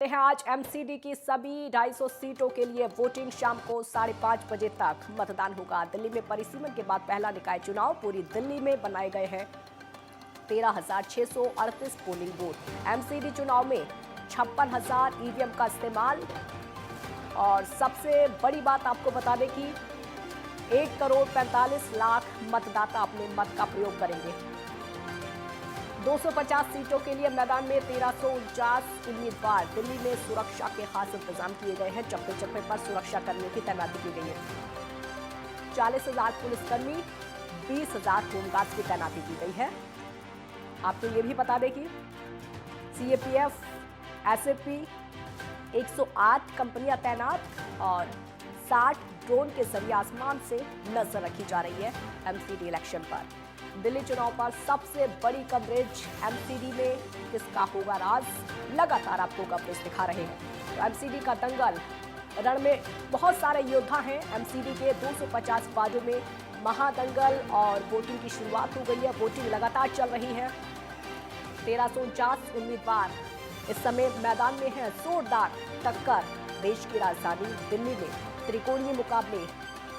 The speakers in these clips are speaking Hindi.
हैं आज एमसीडी की सभी 250 सीटों के लिए वोटिंग शाम को 5:30 बजे तक मतदान होगा। दिल्ली में परिसीमन के बाद पहला निकाय चुनाव। पूरी दिल्ली में बनाए गए हैं 13,638 पोलिंग बूथ। एमसीडी चुनाव में 56,000 ईवीएम का इस्तेमाल। और सबसे बड़ी बात आपको बता दें कि 1,45,00,000 मतदाता अपने मत का प्रयोग करेंगे। 250 सीटों के लिए मैदान में 1349 उम्मीदवार। दिल्ली में सुरक्षा के खास इंतजाम किए गए हैं। चप्पे चप्पे पर सुरक्षा कर्मियों की तैनाती की गई है। 40,000 पुलिसकर्मी, 20,000 होमगार्ड्स की तैनाती की गई है। आपको ये भी बता दें कि सीएपीएफ, एसएफपी, 108 कंपनियां तैनात और 60 ड्रोन के जरिए आसमान से नजर रखी जा रही है एमसीडी इलेक्शन पर। दिल्ली चुनाव पर सबसे बड़ी कवरेज एमसीडी में किसका होगा राज, लगातार आपको कवरेज दिखा रहे हैं। तो एमसीडी का दंगल रण में बहुत सारे योद्धा हैं। एमसीडी के 250 वार्डों में महादंगल और वोटिंग की शुरुआत हो गई है। वोटिंग लगातार चल रही है। 1349 उम्मीदवार इस समय मैदान में है। जोरदार टक्कर देश की राजधानी दिल्ली में त्रिकोणीय मुकाबले।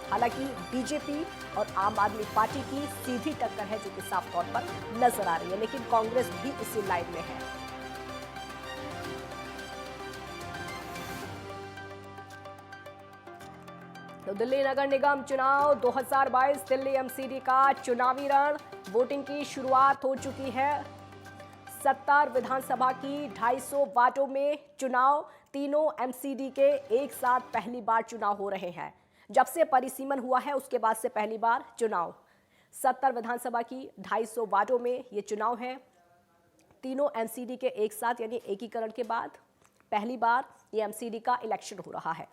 हालांकि बीजेपी और आम आदमी पार्टी की सीधी टक्कर है जो कि साफ तौर पर नजर आ रही है, लेकिन कांग्रेस भी इसी लाइन में है। तो दिल्ली नगर निगम चुनाव 2022 दिल्ली एमसीडी का चुनावी रण। वोटिंग की शुरुआत हो चुकी है। 70 विधानसभा की 250 वार्डों में चुनाव। तीनों एमसीडी के एक साथ पहली बार चुनाव हो रहे हैं। जब से परिसीमन हुआ है उसके बाद से पहली बार चुनाव। 70 विधानसभा की 250 वार्डों में ये चुनाव है। तीनों एमसीडी के एक साथ यानी एकीकरण के बाद पहली बार ये एमसीडी का इलेक्शन हो रहा है।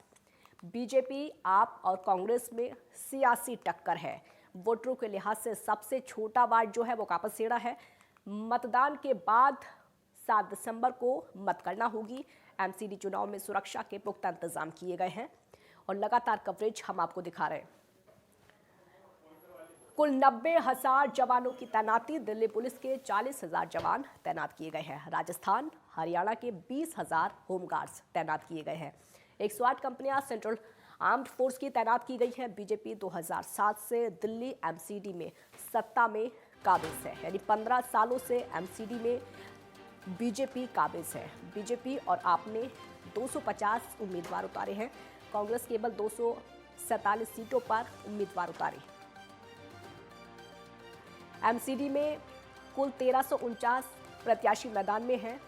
बीजेपी, आप और कांग्रेस में सियासी टक्कर है। वोटरों के लिहाज से सबसे छोटा वार्ड जो है वो कापसेड़ा है। मतदान के बाद 7 दिसंबर को मतगणना होगी। एमसीडी चुनाव में सुरक्षा के पुख्ता इंतजाम किए गए हैं और लगातार कवरेज हम आपको दिखा रहे हैं। कुल 90,000 जवानों की तैनाती। दिल्ली पुलिस के 40,000 जवान तैनात किए गए हैं। राजस्थान, हरियाणा के 20,000 होमगार्ड्स तैनात किए गए हैं। 108 कंपनियां सेंट्रल आर्म्ड फोर्स की तैनात की गई है। बीजेपी 2007 से दिल्ली एमसीडी में सत्ता में काबिज है, यानी 15 सालों से एमसीडी में बीजेपी काबिज है। बीजेपी और आपने 250 उम्मीदवार उतारे हैं। कांग्रेस केवल 247 सीटों पर उम्मीदवार उतारे। एमसीडी में कुल 1349 प्रत्याशी मैदान में हैं।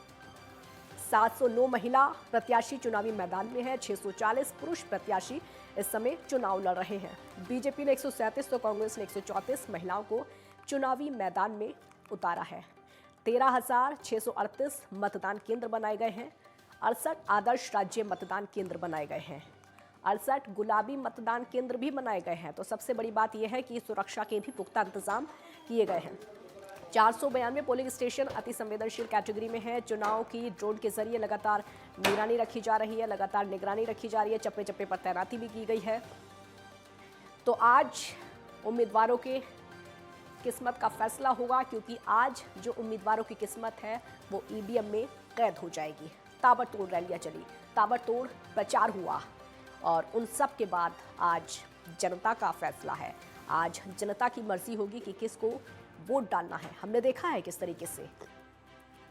709 महिला प्रत्याशी चुनावी मैदान में है। 640 पुरुष प्रत्याशी इस समय चुनाव लड़ रहे हैं। बीजेपी ने 137 तो कांग्रेस ने 134 महिलाओं को चुनावी मैदान में उतारा है। 13,638 मतदान केंद्र बनाए गए हैं। 68 आदर्श राज्य मतदान केंद्र बनाए गए हैं। 68 गुलाबी मतदान केंद्र भी बनाए गए हैं। तो सबसे बड़ी बात यह है कि सुरक्षा के भी पुख्ता इंतजाम किए गए हैं। 492 पोलिंग स्टेशन अति संवेदनशील कैटेगरी में है। चुनाव की ड्रोन के जरिए लगातार निगरानी रखी जा रही है। लगातार निगरानी रखी जा रही है। चप्पे चप्पे पर तैनाती भी की गई है। तो आज उम्मीदवारों के किस्मत का फैसला होगा, क्योंकि आज जो उम्मीदवारों की किस्मत है वो ईवीएम में कैद हो जाएगी। ताबड़तोड़ रैलियां चली, ताबड़तोड़ प्रचार हुआ और उन सब के बाद आज जनता का फैसला है। आज जनता की मर्जी होगी कि किसको वोट डालना है। हमने देखा है किस तरीके से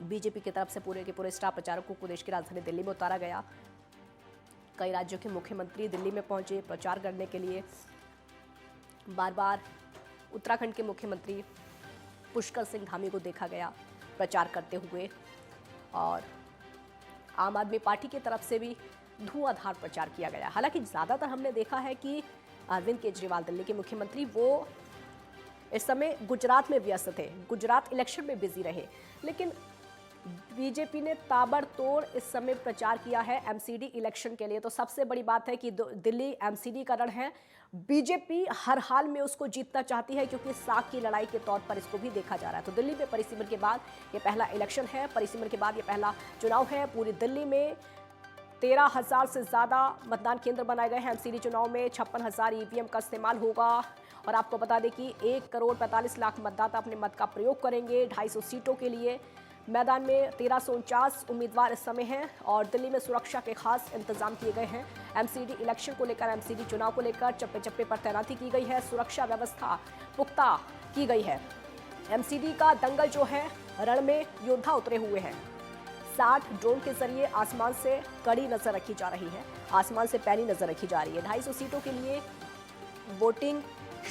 बीजेपी की तरफ से पूरे के पूरे स्टार प्रचारकों को देश की राजधानी दिल्ली में उतारा गया। कई राज्यों के मुख्यमंत्री दिल्ली में पहुंचे प्रचार करने के लिए। बार बार उत्तराखंड के मुख्यमंत्री पुष्कर सिंह धामी को देखा गया प्रचार करते हुए और आम आदमी पार्टी की तरफ से भी धुआंधार प्रचार किया गया। हालांकि ज़्यादातर हमने देखा है कि अरविंद केजरीवाल दिल्ली के मुख्यमंत्री वो इस समय गुजरात में व्यस्त थे, गुजरात इलेक्शन में बिजी रहे। लेकिन बीजेपी ने ताबड़तोड़ इस समय प्रचार किया है एमसीडी इलेक्शन के लिए। तो सबसे बड़ी बात है कि दिल्ली एमसीडी का रण है। बीजेपी हर हाल में उसको जीतना चाहती है, क्योंकि साख की लड़ाई के तौर पर इसको भी देखा जा रहा है। तो दिल्ली में परिसीमन के बाद ये पहला इलेक्शन है। परिसीमन के बाद ये पहला चुनाव है। पूरी दिल्ली में 13,000 से ज़्यादा मतदान केंद्र बनाए गए हैं। एमसीडी चुनाव में 56,000 ईवीएम का इस्तेमाल होगा। और आपको बता दें कि 1,45,00,000 मतदाता अपने मत का प्रयोग करेंगे 250 सीटों के लिए। मैदान में 1349 उम्मीदवार इस समय हैं और दिल्ली में सुरक्षा के खास इंतजाम किए गए हैं। एमसीडी इलेक्शन को लेकर, एमसीडी चुनाव को लेकर चप्पे चप्पे पर तैनाती की गई है, सुरक्षा व्यवस्था पुख्ता की गई है। एमसीडी का दंगल जो है, रण में योद्धा उतरे हुए हैं। 60 ड्रोन के जरिए आसमान से कड़ी नजर रखी जा रही है, आसमान से पैनी नजर रखी जा रही है। 250 सीटों के लिए वोटिंग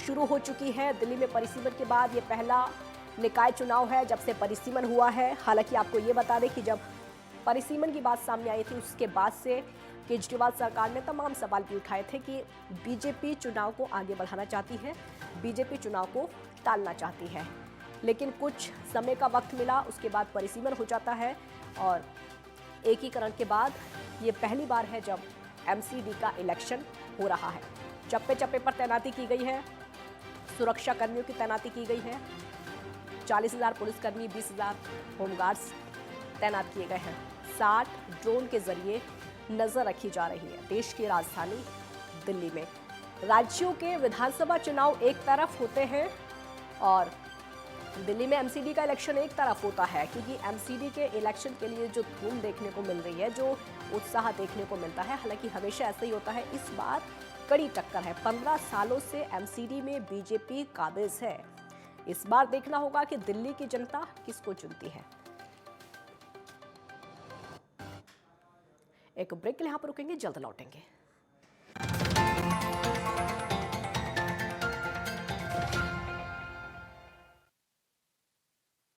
शुरू हो चुकी है। दिल्ली में परिसीमन के बाद ये पहला निकाय चुनाव है जब से परिसीमन हुआ है। हालांकि आपको ये बता दें कि जब परिसीमन की बात सामने आई थी, उसके बाद से केजरीवाल सरकार ने तमाम सवाल भी उठाए थे कि बीजेपी चुनाव को आगे बढ़ाना चाहती है, बीजेपी चुनाव को टालना चाहती है। लेकिन कुछ समय का वक्त मिला, उसके बाद परिसीमन हो जाता है और एकीकरण के बाद ये पहली बार है जब एमसीडी का इलेक्शन हो रहा है। चप्पे चप्पे पर तैनाती की गई है, सुरक्षा कर्मियों की तैनाती की गई है। 40,000 पुलिसकर्मी, 20,000 होमगार्ड्स तैनात किए गए हैं। 60 ड्रोन के जरिए नजर रखी जा रही है देश की राजधानी दिल्ली में। राज्यों के विधानसभा चुनाव एक तरफ होते हैं और दिल्ली में एमसीडी का इलेक्शन एक तरफ होता है, क्योंकि एमसीडी के इलेक्शन के लिए जो धूम देखने को मिल रही है, जो उत्साह देखने को मिलता है, हालांकि हमेशा ऐसा ही होता है, इस बार कड़ी टक्कर है। 15 सालों से एमसीडी में बीजेपी काबिज है। इस बार देखना होगा कि दिल्ली की जनता किसको चुनती है। एक ब्रेक के लिए यहां पर रुकेंगे, जल्द लौटेंगे।